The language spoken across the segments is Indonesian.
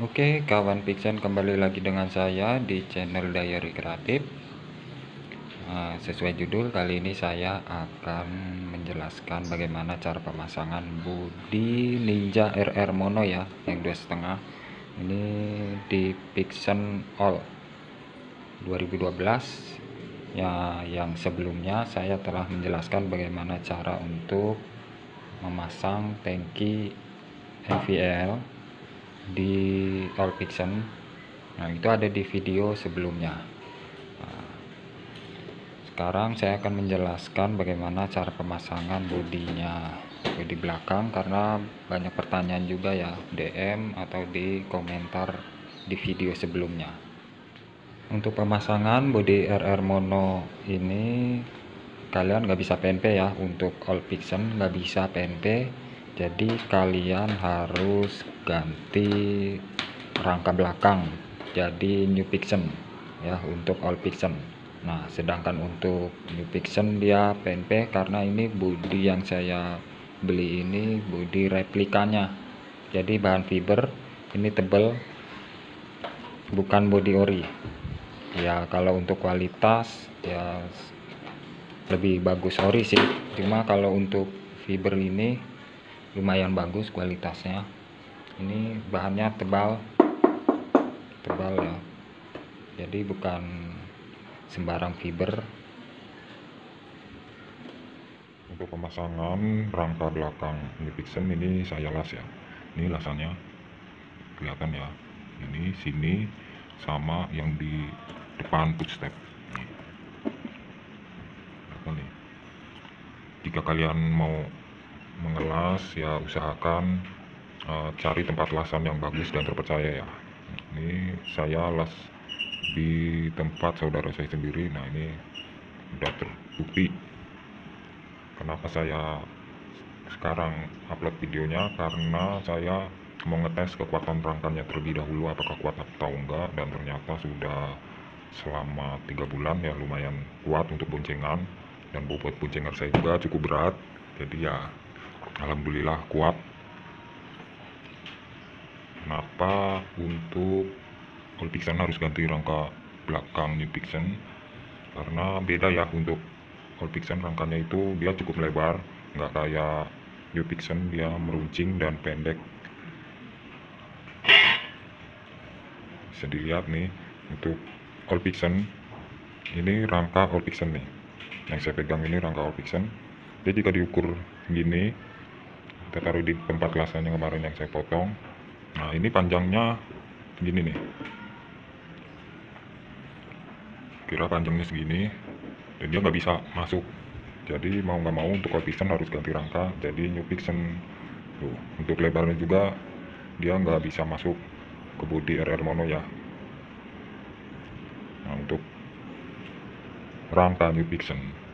Oke, kawan Pixen, kembali lagi dengan saya di channel Diary Kreatif. Sesuai judul, kali ini saya akan menjelaskan bagaimana cara pemasangan bodi Ninja RR Mono ya, yang 2,5. Ini di Pixen All 2012. Ya, yang sebelumnya saya telah menjelaskan bagaimana cara untuk memasang tangki NVL di All Pixen. Nah, itu ada di video sebelumnya. Sekarang saya akan menjelaskan bagaimana cara pemasangan bodinya, bodi belakang, karena banyak pertanyaan juga ya, DM atau di komentar di video sebelumnya. Untuk pemasangan bodi RR Mono ini kalian nggak bisa PNP ya. Untuk All Pixen nggak bisa PNP, jadi kalian harus ganti rangka belakang jadi New Pixen ya untuk All Pixen. Nah, sedangkan untuk New Pixen dia PNP karena ini bodi yang saya beli ini bodi replikanya, jadi bahan fiber, ini tebal, bukan bodi ori ya. Kalau untuk kualitas ya lebih bagus ori sih, cuma kalau untuk fiber ini lumayan bagus kualitasnya. Ini bahannya tebal ya, jadi bukan sembarang fiber. Untuk pemasangan rangka belakang New Pixen ini saya las ya. Ini lasannya kelihatan ya. Ini sini sama yang di depan footstep. Apa nih? Jika kalian mau mengelas ya usahakan cari tempat lasan yang bagus dan terpercaya ya. Ini saya las di tempat saudara saya sendiri. Nah, ini udah terbukti. Kenapa saya sekarang upload videonya, karena saya mau ngetes kekuatan rangkanya terlebih dahulu apakah kuat atau enggak, dan ternyata sudah selama 3 bulan ya lumayan kuat untuk boncengan, dan bobot boncengan saya juga cukup berat, jadi ya alhamdulillah kuat. Kenapa untuk All Pixen harus ganti rangka belakang New Pixen? Karena beda ya, untuk All Pixen rangkanya itu dia cukup lebar, nggak kayak New Pixen dia meruncing dan pendek. Bisa dilihat nih, untuk All Pixen ini rangka All Pixen nih yang saya pegang, ini rangka All Pixen. Dia jika diukur gini, kita taruh di tempat lasannya kemarin yang saya potong. Nah, ini panjangnya gini nih, kira panjangnya segini, dan dia nggak bisa masuk. Jadi mau nggak mau untuk All Pixen harus ganti rangka jadi New Pixen. Tuh, untuk lebarnya juga dia nggak bisa masuk ke bodi RR Mono ya. Nah, untuk rangka New Pixen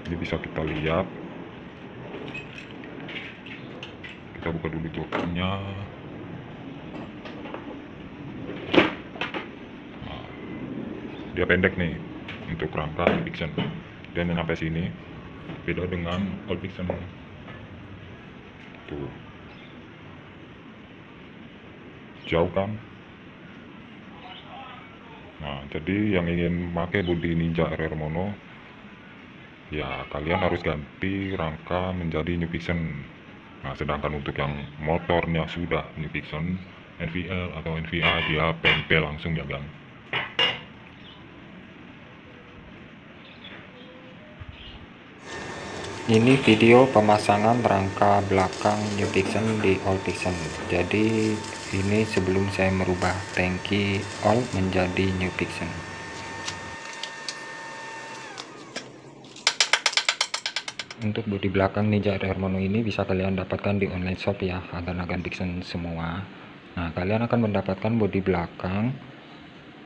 ini bisa kita lihat, kita buka dulu joknya. Nah, dia pendek nih untuk rangka New Pixen, dan sampai sini beda dengan All Pixen. Tuh, jauh kan. Nah, jadi yang ingin pakai bodi Ninja RR Mono ya kalian harus ganti rangka menjadi New Pixen. Nah, sedangkan untuk yang motornya sudah New Pixen, NVL atau NVA, dia PNP langsung ya kan. Ini video pemasangan rangka belakang New Pixen di All Pixen. Jadi ini sebelum saya merubah tangki All menjadi New Pixen. Untuk bodi belakang Ninja RR Mono ini bisa kalian dapatkan di online shop ya, agan-agan Pixen semua. Nah, kalian akan mendapatkan bodi belakang,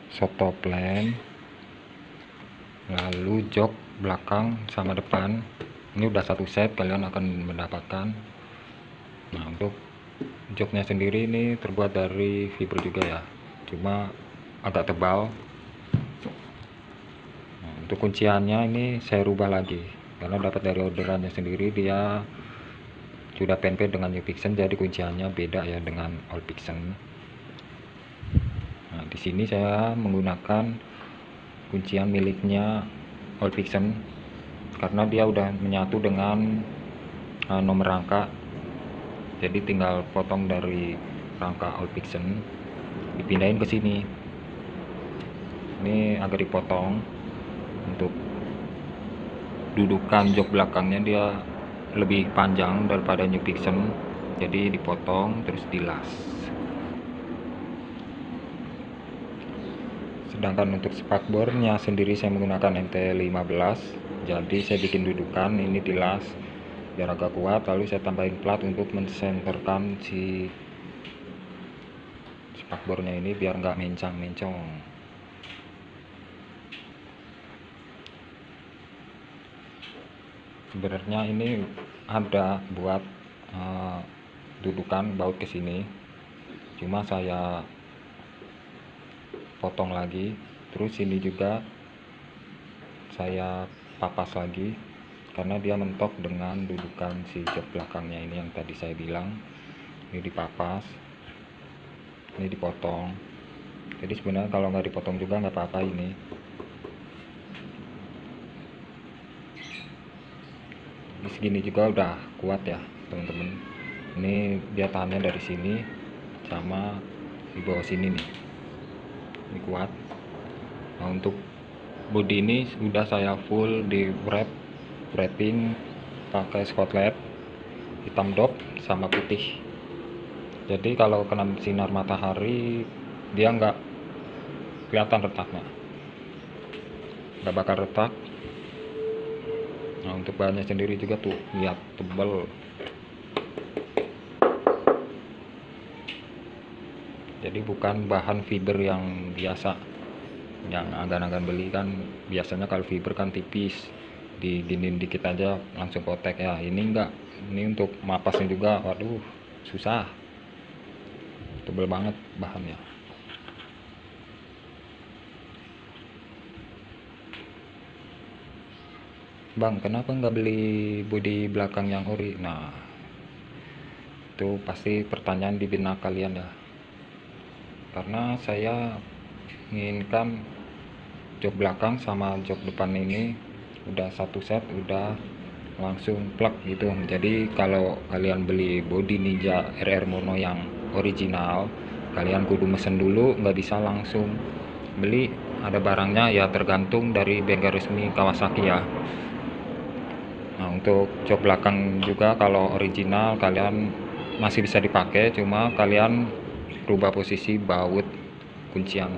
shot top lamp, lalu jok belakang sama depan. Ini udah satu set kalian akan mendapatkan. Nah, untuk joknya sendiri ini terbuat dari fiber juga ya, cuma agak tebal. Nah, untuk kunciannya ini saya rubah lagi karena dapat dari orderannya sendiri, dia sudah fanpage dengan New Fiction, jadi kunciannya beda ya dengan Old Fiction. Nah, di sini saya menggunakan kuncian miliknya Old Fiction karena dia udah menyatu dengan nomor rangka, jadi tinggal potong dari rangka Old Fiction dipindahin ke sini. Ini agak dipotong untuk dudukan jok belakangnya, dia lebih panjang daripada New Fiction, jadi dipotong terus dilas. Sedangkan untuk spakbornya sendiri saya menggunakan MT15, jadi saya bikin dudukan ini dilas biar agak kuat, lalu saya tambahin plat untuk mensenterkan si spakbornya ini biar nggak mencang-mencong. Sebenarnya ini ada buat dudukan baut ke sini, cuma saya potong lagi, terus ini juga saya papas lagi karena dia mentok dengan dudukan si jok belakangnya ini yang tadi saya bilang. Ini dipapas, ini dipotong. Jadi sebenarnya kalau nggak dipotong juga nggak apa-apa ini. Ini segini juga udah kuat ya teman-teman. Ini dia tahannya dari sini sama di bawah sini nih. Ini kuat. Nah, untuk bodi ini sudah saya full di wrapping pakai Scotland hitam dop sama putih. Jadi kalau kena sinar matahari dia nggak kelihatan retaknya, nggak bakal retak. Nah, untuk bahannya sendiri juga tuh lihat tebal. Jadi bukan bahan fiber yang biasa, yang agan-agan beli kan biasanya kalau fiber kan tipis, diginin dikit aja langsung kotek ya. Ini enggak, ini untuk mapasnya juga waduh susah, tebel banget bahannya. Bang, kenapa nggak beli bodi belakang yang ori? Nah, itu pasti pertanyaan di benak kalian ya, karena saya menginginkan jok belakang sama jok depan ini udah satu set, udah langsung plug gitu. Jadi kalau kalian beli bodi Ninja RR Mono yang original, kalian kudu mesen dulu, nggak bisa langsung beli. Ada barangnya ya tergantung dari bengkel resmi Kawasaki ya. Nah, untuk jok belakang juga kalau original kalian masih bisa dipakai, cuma kalian rubah posisi baut kuncian,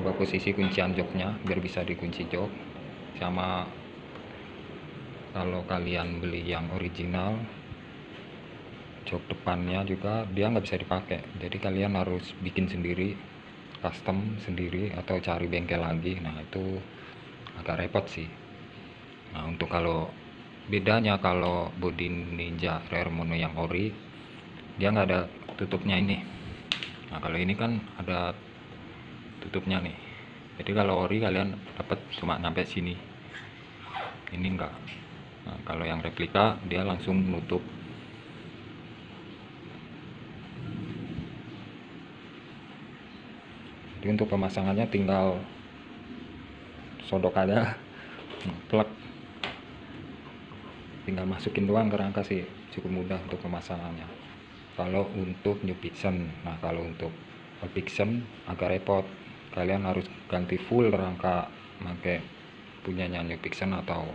rubah posisi kuncian joknya biar bisa dikunci jok. Sama kalau kalian beli yang original, jok depannya juga dia nggak bisa dipakai, jadi kalian harus bikin sendiri, custom sendiri atau cari bengkel lagi. Nah, itu agak repot sih. Nah, untuk kalau bedanya kalau bodi Ninja RR Mono yang ori, dia nggak ada tutupnya ini. Nah, kalau ini kan ada tutupnya nih, jadi kalau ori kalian dapat cuma sampai sini, ini enggak. Nah, kalau yang replika dia langsung nutup. Jadi untuk pemasangannya tinggal sodok aja plug, tinggal masukin doang ke rangka sih, cukup mudah untuk pemasangannya kalau untuk New Fiction. Nah, kalau untuk Old Fiction agak repot, kalian harus ganti full rangka pakai punyanya New Fiction atau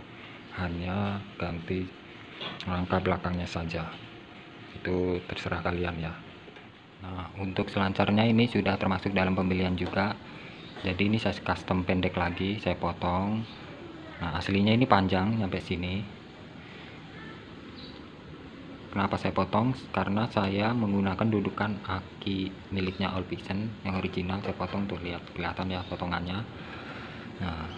hanya ganti rangka belakangnya saja, itu terserah kalian ya. Nah, untuk selancarnya ini sudah termasuk dalam pembelian juga, jadi ini saya custom pendek lagi, saya potong. Nah, aslinya ini panjang sampai sini. Kenapa saya potong? Karena saya menggunakan dudukan aki miliknya Old Fiction yang original. Saya potong tuh, lihat kelihatan ya potongannya. Nah,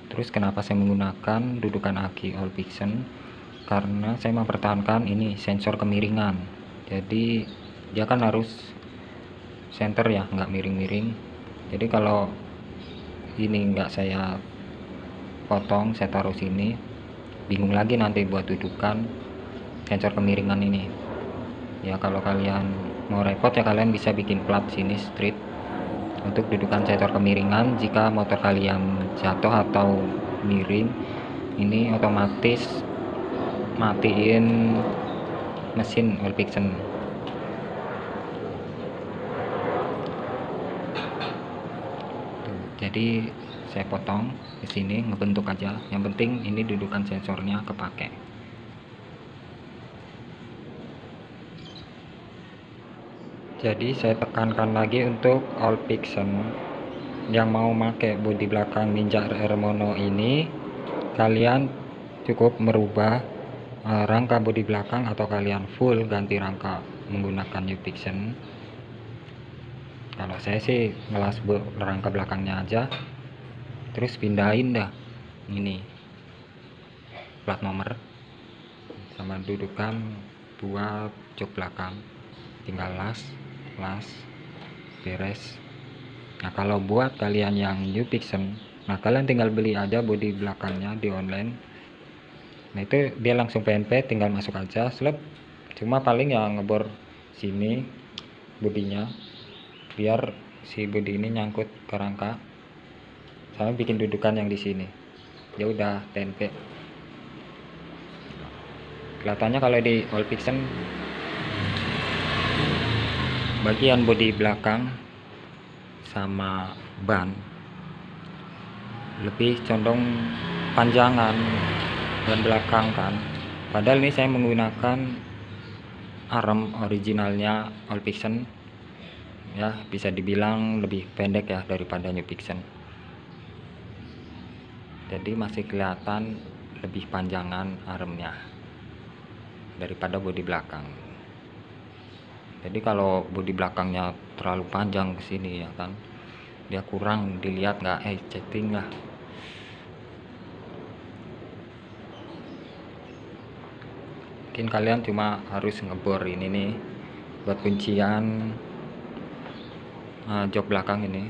terus kenapa saya menggunakan dudukan aki Old Fiction? Karena saya mempertahankan ini sensor kemiringan. Jadi dia kan harus center ya, nggak miring-miring. Jadi kalau ini nggak saya potong, saya taruh sini, bingung lagi nanti buat dudukan. sensor kemiringan ini ya. Kalau kalian mau repot ya kalian bisa bikin plat sini street untuk dudukan sensor kemiringan. Jika motor kalian jatuh atau miring, ini otomatis matiin mesin oil fixen. Jadi saya potong ke sini, ngebentuk aja. Yang penting ini dudukan sensornya kepake. Jadi saya tekankan lagi untuk all fixen yang mau pakai bodi belakang Ninja RR Mono ini, kalian cukup merubah rangka bodi belakang atau kalian full ganti rangka menggunakan new fixen. Kalau saya sih ngelas rangka belakangnya aja, terus pindahin dah ini plat nomor sama dudukan buat jok belakang, tinggal las beres. Nah kalau buat kalian yang new fixen, nah kalian tinggal beli aja bodi belakangnya di online. Nah itu dia langsung PNP, tinggal masuk aja slep. Cuma paling ya ngebor sini bodinya biar si bodi ini nyangkut ke rangka, sama bikin dudukan yang di sini. Ya udah TNP. Kelihatannya kalau di all fixen bagian bodi belakang sama ban lebih condong panjangan dan belakang kan. Padahal ini saya menggunakan arm originalnya all fixen ya, bisa dibilang lebih pendek ya daripada new fixen. Jadi masih kelihatan lebih panjangan armnya daripada bodi belakang. Jadi kalau bodi belakangnya terlalu panjang ke sini ya kan, dia kurang dilihat, nggak setting lah. Mungkin kalian cuma harus ngebor ini nih buat kuncian jok belakang ini.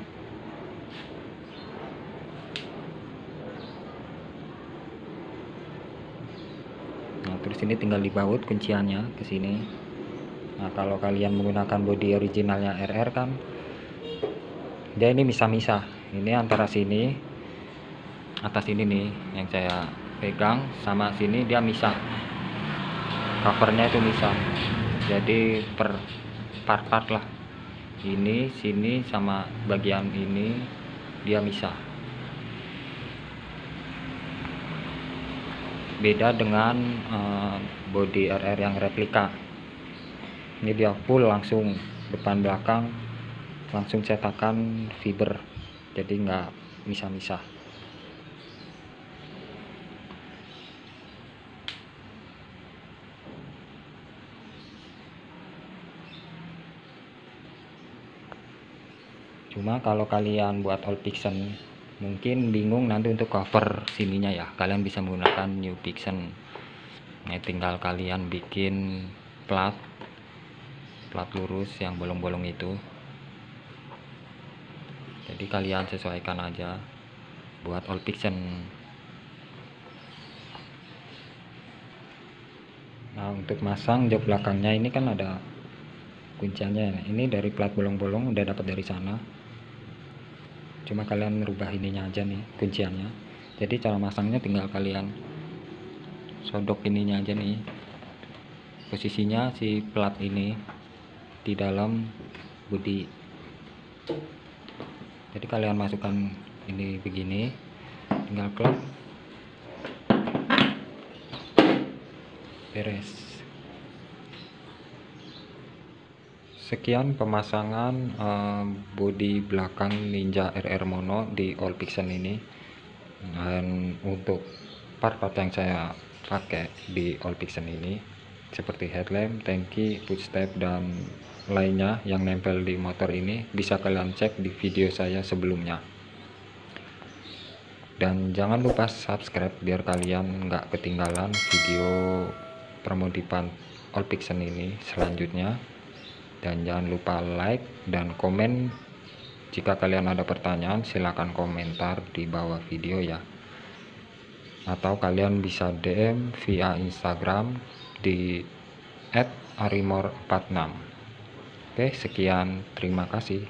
Nah terus ini tinggal dibaut kunciannya ke sini. Nah kalau kalian menggunakan bodi originalnya RR kan dia ini misah-misah, ini antara sini atas ini nih yang saya pegang sama sini dia misah, covernya itu misah, jadi per part lah, ini sini sama bagian ini dia misah. Beda dengan bodi RR yang replika, ini dia full langsung depan belakang langsung cetakan fiber, jadi nggak misah-misah. Cuma kalau kalian buat all fixen mungkin bingung nanti untuk cover sininya ya, kalian bisa menggunakan new fixen. Nah, tinggal kalian bikin plat lurus yang bolong-bolong itu. Jadi kalian sesuaikan aja buat all fixen. Nah untuk masang jok belakangnya ini kan ada kunciannya, ini dari plat bolong-bolong udah dapat dari sana, cuma kalian merubah ininya aja nih kunciannya. Jadi cara masangnya tinggal kalian sodok ininya aja nih, posisinya si plat ini di dalam bodi. Jadi kalian masukkan ini begini, tinggal klep, beres. Sekian pemasangan bodi belakang Ninja RR Mono di all fixen ini. Dan untuk part-part yang saya pakai di all fixen ini seperti headlamp, tangki, footstep dan lainnya yang nempel di motor ini bisa kalian cek di video saya sebelumnya. Dan jangan lupa subscribe biar kalian nggak ketinggalan video permodifan all fixen ini selanjutnya. Dan jangan lupa like dan komen. Jika kalian ada pertanyaan silahkan komentar di bawah video ya, atau kalian bisa DM via Instagram di @arimor46. Oke, sekian, terima kasih.